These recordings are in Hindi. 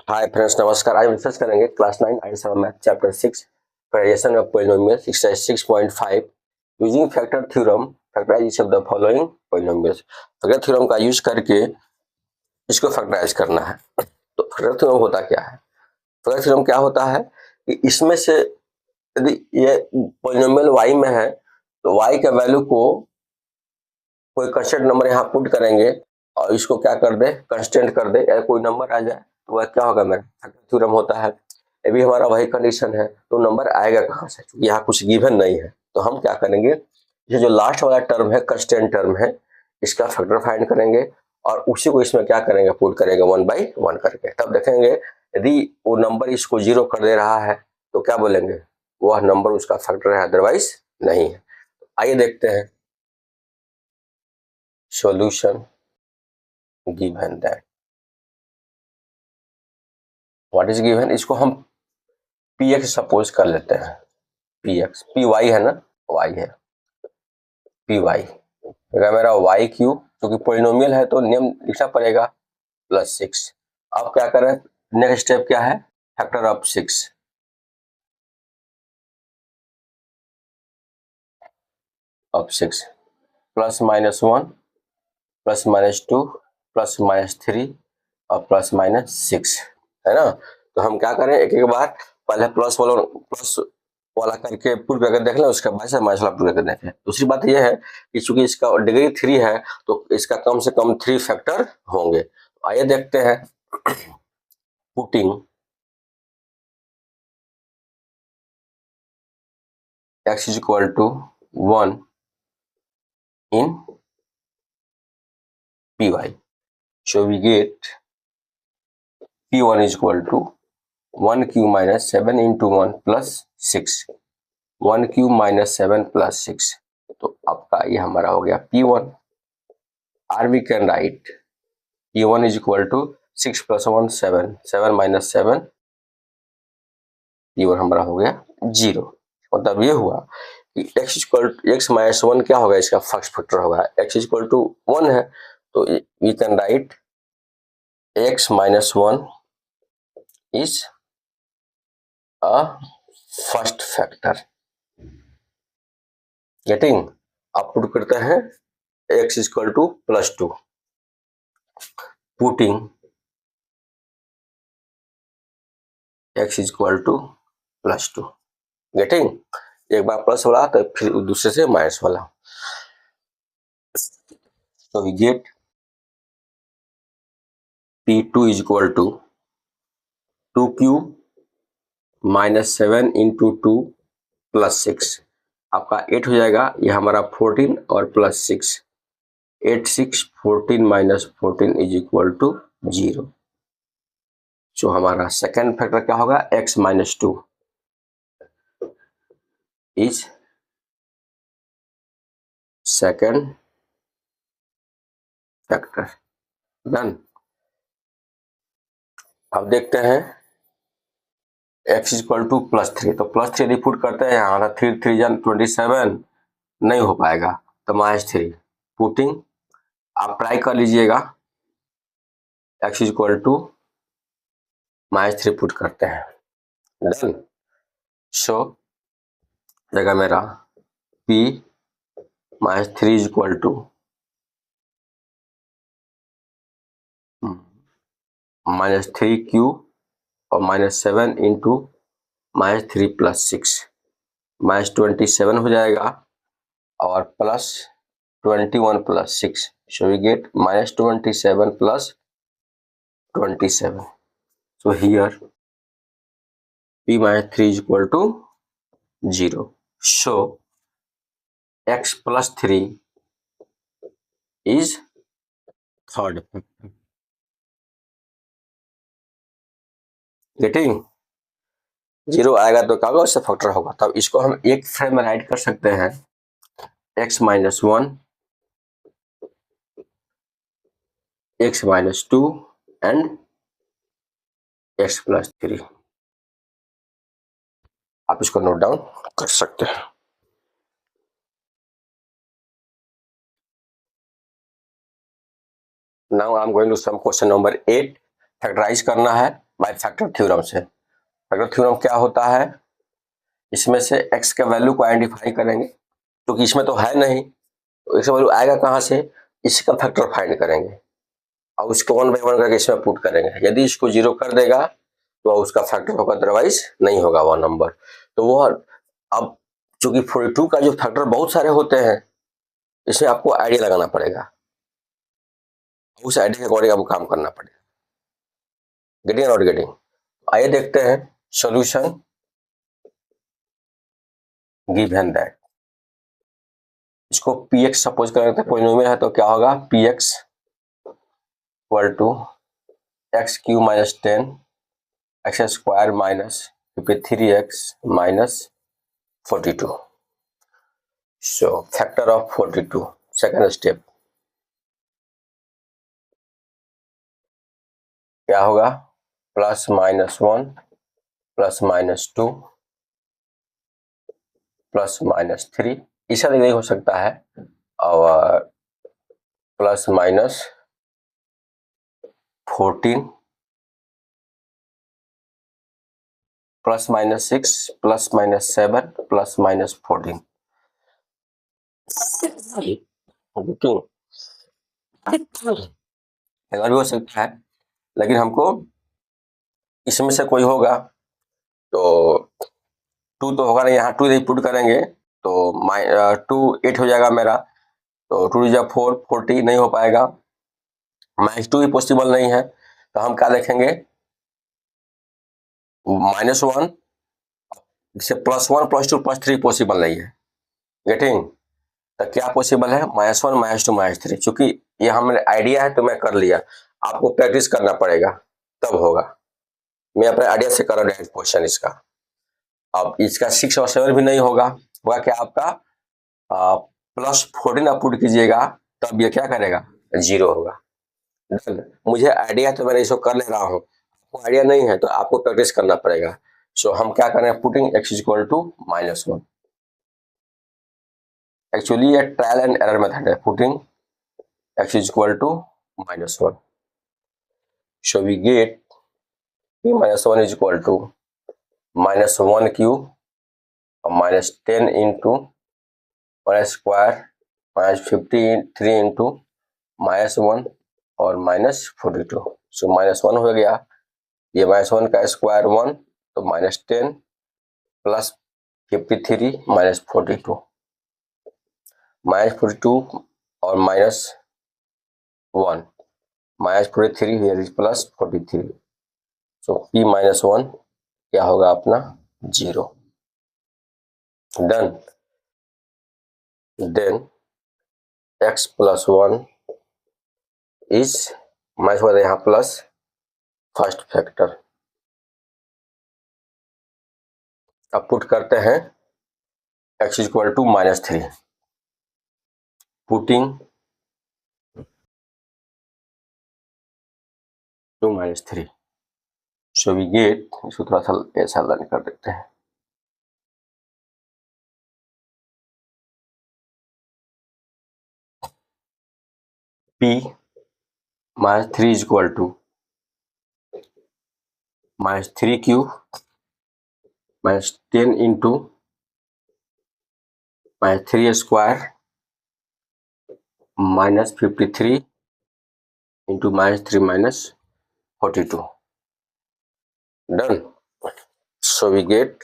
हाय फ्रेंड्स, नमस्कार। आज हम डिस्कस करेंगे class 9 ideas of math chapter 6 factorisation of polynomials exercise 6.5 using factor theorem factorise each of the following polynomials. Factor theorem का यूज करके इसको फैक्टराइज करना है। तो फैक्टर थ्योरम होता क्या है? फैक्टर थ्योरम क्या होता है कि इसमें से यदि ये पॉलिनोमियल y में है तो y का वैल्यू को कोई कांस्टेंट नंबर यहाँ पुट करेंगे और इसको क्या कर दे, कांस्टेंट कर दे या कोई नंबर आ जाए तो वह क्या होगा, मेरा फैक्टर थ्योरम होता है। ये भी हमारा वही कंडीशन है, तो नंबर आएगा कहाँ से, क्योंकि यहाँ कुछ गिवन नहीं है। तो हम क्या करेंगे, ये जो लास्ट वाला टर्म है कांस्टेंट टर्म है, इसका फैक्टर फाइंड करेंगे और उसी को इसमें क्या करेंगे, पुट करेंगे 1/1 करके। तब देखेंगे यदि वो नंबर इसको 0 कर दे रहा है तो क्या बोलेंगे, वह नंबर उसका फैक्टर है, अदरवाइज नहीं है। आइए देखते हैं solution given that what is given। इसको हम px सपोज कर लेते हैं, px py है ना, y है py, अगर मेरा y क्यूब, क्योंकि पोलिनोमियल है तो नियम लिखना पड़ेगा +6। अब क्या करें, नेक्स्ट स्टेप क्या है, फैक्टर ऑफ 6 +(-1) +(-2) +(-3) और +(-6) है ना। तो हम क्या करें, एक एक बार पहले प्लस वाला करके पुट करके देख लें, उसके बाद से माइनस वाला पुट करके देखें। दूसरी बात यह है कि चूंकि इसका डिग्री 3 है तो इसका कम से कम 3 फैक्टर होंगे। आइए देखते हैं, putting x = 1 in py, so we get p1 = 1 cube minus 7 into 1 plus 6, 1 cube minus 7 plus 6, तो आपका ये हमारा हो गया p1। और we can right p1 = 6 + 1 7, 7 - 7, p1 हमारा हो गया 0। मतलब ये हुआ कि x - 1 क्या होगा, इसका फर्स्ट फैक्टर होगा। x = 1 है तो we can write x - 1 is a first factor। Getting, आप पुट करते हैं x = +2, पुटिंग x = +2, गेटिंग। एक बार प्लस वाला तो फिर दूसरे से माइनस वाला, तो we get p2 = 2 cube minus 7 into 2 plus 6, आपका 8 हो जाएगा। ये हमारा 14 और +6, 8 6 14 minus 14 = 0। जो हमारा सेकेंड फैक्टर क्या होगा, x - 2 is second factor. Done. अब देखते हैं x = +3, तो +3 यदि पुट करते हैं यहाँ, 3 3 27 नहीं हो पाएगा तो -3 पुटिंग। आप ट्राई कर लीजिएगा, x = -3 पुट करते हैं। डन। सो जगह मेरा p -3 = -3 क्यूब और -7 into -3 + 6, -27 हो जाएगा और +21 + 6, so we get -27 + 27। So here p - 3 = 0, so x + 3 is third factor। Getting, 0 आएगा तो क्या उससे फैक्टर होगा, तब इसको हम एक फ्रेम में राइट कर सकते हैं, x - 1, x - 2 एंड x + 3। आप इसको नोट डाउन कर सकते हैं। Now I am going to some question number 8। Factorise करना है बाय फैक्टर थ्योरम से। फैक्टर थ्योरम क्या होता है, इसमें से x का वैल्यू को आइडेंटिफाई करेंगे, क्योंकि इसमें तो है नहीं, तो x का वैल्यू आएगा कहाँ से, इसका फैक्टर फाइंड करेंगे और उसको 1 बाय 1 करके इसमें पुट करेंगे। यदि इसको 0 कर देगा तो उसका फैक्टर होगा, अदरवाइज नहीं होगा वो नंबर। तो वो अब चूंकि 42 का जो फैक्टर बहुत सारे होते हैं, इसमें आपको आइडिया लगाना पड़ेगा, उस आइडिया के अकॉर्डिंग आपको काम करना पड़ेगा। Getting not getting? आइए देखते हैं सॉल्यूशन गिवन दैट। इसको px सपोज करते हैं पॉलिनोमियल है, तो क्या होगा, px equal to x cube minus 10 x square minus 53x minus 42। So factor of 42, second step क्या होगा, plus minus 1 plus minus 2 plus minus 3, ऐसा नहीं हो सकता है, और plus minus 14 plus minus 6 plus minus 7 plus minus 14। भी हो सकता है, लेकिन हमको इसमें से कोई होगा, तो 2 तो होगा नहीं, यहाँ 2 नहीं पुट करेंगे तो 2 8 हो जाएगा मेरा, तो 2 जा 4 40 नहीं हो पाएगा, माइनस 2 भी पॉसिबल नहीं है, तो हम क्या देखेंगे, -1 जैसे +1 +2 +3 पॉसिबल नहीं है। गेटिंग? तो क्या पॉसिबल है, -1 -2 -3, चूंकि ये हमारे आइडिया है तो मैं कर लिया, आपको प्रैक्टिस करना पड़ेगा तब होगा। मैं अपने आइडिया से कर रहा हूँ क्वेश्चन इसका। अब इसका 6 और 7 भी नहीं होगा, होगा क्या आपका +14 आप पुट कीजिएगा, तब ये क्या करेगा, 0 होगा। मुझे आइडिया है तो मैंने इसको कर ले रहा हूँ, आपको आइडिया नहीं है तो आपको प्रैक्टिस करना पड़ेगा। सो हम क्या करें, putting x equal to -1। Actually ये ट्रायल एंड एरर मेथड है, putting x equal to -1। So we get -1 is equal to -1 cube और -10 इंटू 1 स्क्वायर -53 इंटू -1 और -42। सो -1 हो गया, ये -1 का स्क्वायर 1, तो -10 प्लस 53 -42, -42 और -1 -43 हियर इज +43। सो p -1 क्या होगा अपना, 0। डन। देन x + 1 इज -1 यहाँ प्लस फर्स्ट फैक्टर। अब पुट करते हैं x equal to -3, putting to -3। So we get, इसको थोड़ा सा ऐसा लर्न कर देते हैं, p -3 is equal to -3 cube -10 into -3 square -53 into -3 -42। Done. So we get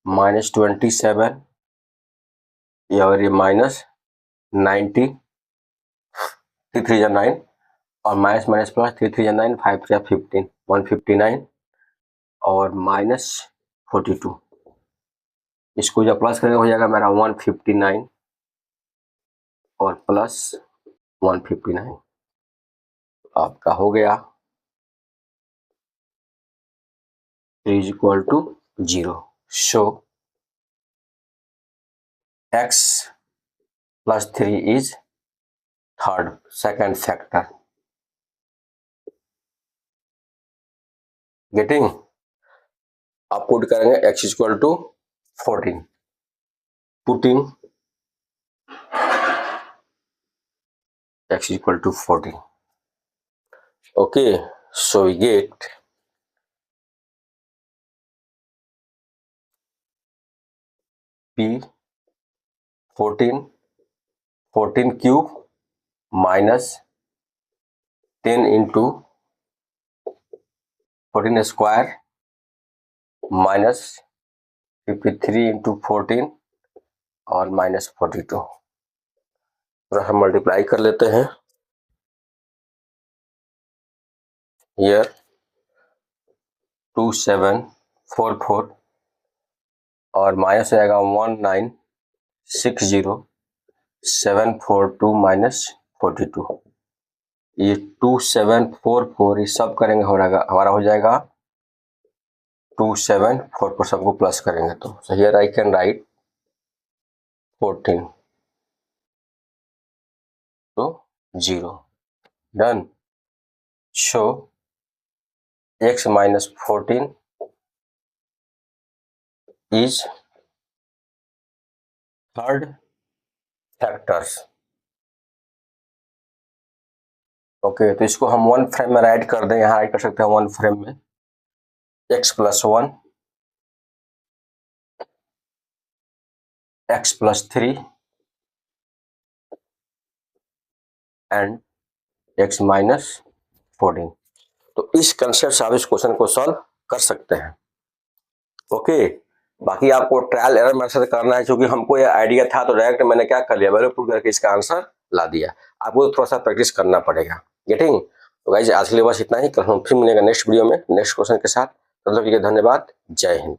-27 और ये -90, 3 3 जा 9 और माइनस माइनस प्लस 3 3 जा 9 5 3 15 159 और -42। इसको जब प्लस करेंगे हो जाएगा मेरा 159 और प्लस 159, आपका हो गया 3 is equal to 0। So x + 3 is second factor. Getting? आप पुट करेंगे x equal to 14, putting x equal to 14। Okay, so we get p 14 cube minus 10 into 14 square minus 53 into 14 और माइनस 42। तो हम मल्टीप्लाई कर लेते हैं। हियर 2744 और माइनस हो जाएगा 1960742 माइनस 42। ये 2744 ये सब करेंगे हमारा हो जाएगा 2744 सबको प्लस करेंगे तो हियर आई कैन राइट 14 तो 0 done. Show x minus 14 is third factors। Okay तो इसको हम वन फ्रेम में राइट कर दें, यहाँ राइट कर सकते हैं वन फ्रेम में x plus 1 x plus 3 and x minus 14। तो इस कंसेप्ट से आप इस क्वेश्चन को सॉल्व कर सकते हैं। ओके बाकी आपको ट्रायल एरर मेरे साथ करना है, क्योंकि हमको ये आइडिया था तो डायरेक्ट मैंने क्या कर लिया, वैल्यू पुट करके इसका आंसर ला दिया। आपको थोड़ा सा प्रैक्टिस करना पड़ेगा। गेटिंग? तो गाइस आज के लिए बस इतना ही। कल हम फिर मिलेंगे नेक्स्ट वीडियो में नेक्स्ट क्वेश्चन के साथ। तब तक के लिए धन्यवाद। जय हिंद।